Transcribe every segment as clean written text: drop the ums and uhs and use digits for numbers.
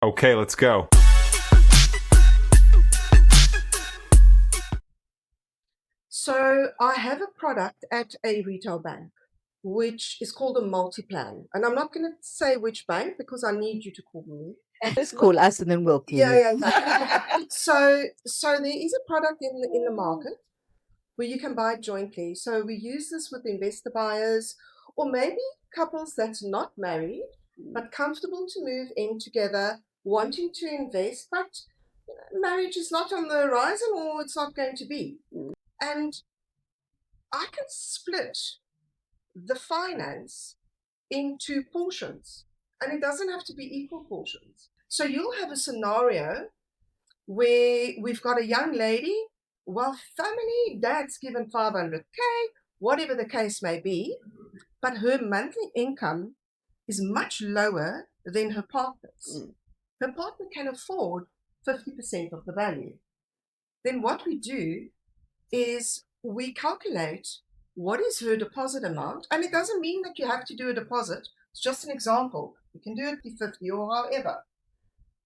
Okay, let's go. So I have a product at a retail bank, which is called a multi-plan. And I'm not going to say which bank because I need you to call me. Just call us and then we'll call you. Yeah. So there is a product in the market where you can buy jointly. So we use this with investor buyers or maybe couples that's not married but comfortable to move in together, wanting to invest, but marriage is not on the horizon or it's not going to be. And I can split the finance into portions, and it doesn't have to be equal portions. So you'll have a scenario where we've got a young lady, well, family, dad's given 500K, whatever the case may be, but her monthly income is much lower than her partner's. Her partner can afford 50% of the value. Then what we do is we calculate what is her deposit amount, and it doesn't mean that you have to do a deposit. It's just an example. You can do it 50 or however.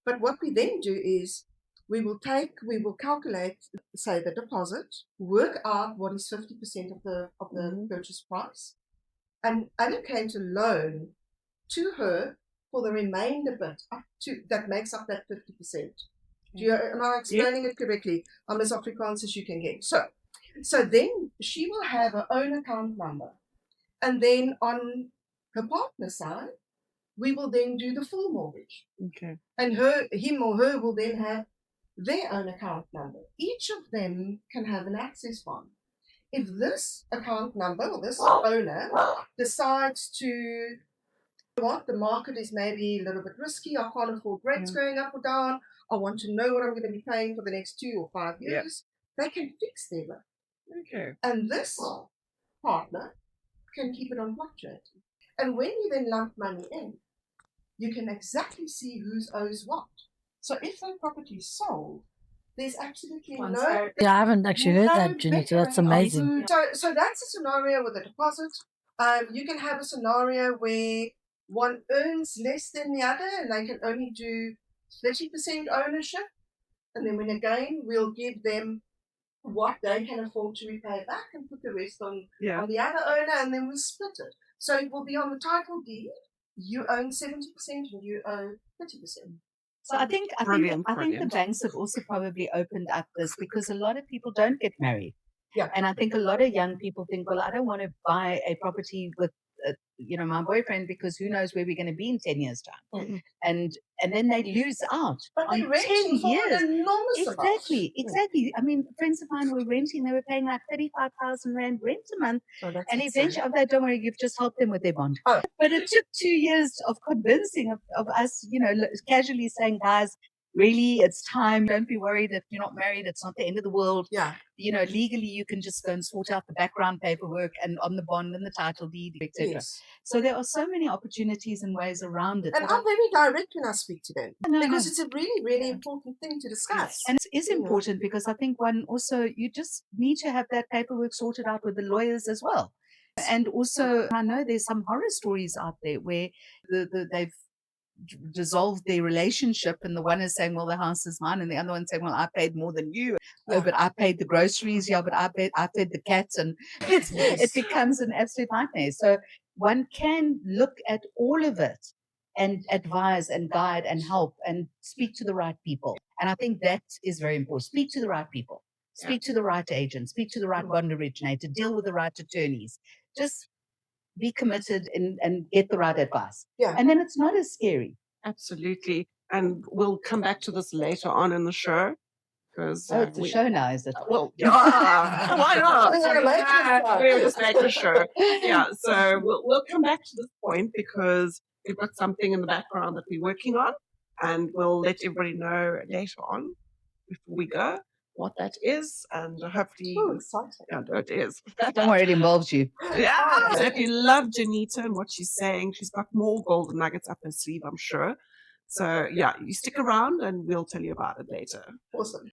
But what we then do is we will calculate, say, the deposit, work out what is 50% of the purchase price, and allocate a loan to her for the remainder bit up to that makes up that 50%. Am I explaining it correctly? I'm as Afrikaans as you can get. So then she will have her own account number. And then on her partner's side, we will then do the full mortgage. Okay. And him or her will then have their own account number. Each of them can have an access bond. If this account number or this owner decides to what the market is maybe a little bit risky, I can't afford rates going up or down, I want to know what I'm going to be paying for the next 2 or 5 years, they can fix their rate. Okay. And this partner can keep it on fluctuating. And when you then lump money in, you can exactly see who owes what. So if that property is sold, there's absolutely no... Yeah, I haven't actually heard that, Joanita. That's amazing. So that's a scenario with a deposit. You can have a scenario where one earns less than the other and they can only do 30% ownership. And then we'll give them what they can afford to repay back and put the rest on the other owner, and then we'll split it. So it will be on the title deed. You own 70% and you own 30%. So I think the banks have also probably opened up this because a lot of people don't get married. Yeah. And I think a lot of young people think, well, I don't want to buy a property with, my boyfriend because who knows where we're going to be in 10 years' time. And then they lose out but on they're renting 10 for years. An enormous Exactly. I mean, friends of mine were renting. They were paying like 35,000 Rand rent a month. Oh, and eventually, don't worry, you've just helped them with their bond. Oh. But it took 2 years of convincing of us, casually saying, guys, really, it's time. Don't be worried if you're not married. It's not the end of the world. Yeah. Legally, you can just go and sort out the background paperwork and on the bond and the title deed, etc. Yes. So there are so many opportunities and ways around it. And I'm very direct when I speak to them because it's a really, really important thing to discuss. And it is important because I think you just need to have that paperwork sorted out with the lawyers as well. And also, I know there's some horror stories out there where they've dissolved their relationship and the one is saying, well, the house is mine, and the other one saying, well, I paid more than you. Oh, but I paid the groceries. Yeah, but I fed the cats, and it becomes an absolute nightmare. So one can look at all of it and advise and guide and help and speak to the right people. And I think that is very important. Speak to the right people. Speak to the right agent. Speak to the right bond originator. Deal with the right attorneys. Just be committed and get the right advice. Yeah. And then it's not as scary. Absolutely. And we'll come back to this later on in the show. Because it's a show now, is it? Well, yeah, why not? We're just making sure. Yeah, so we'll come back to this point because we've got something in the background that we're working on, and we'll let everybody know later on before we go what that is, and hopefully, it is. Don't worry, it involves you. Yeah, if you love Joanita and what she's saying, she's got more golden nuggets up her sleeve, I'm sure. So yeah, you stick around, and we'll tell you about it later. Awesome.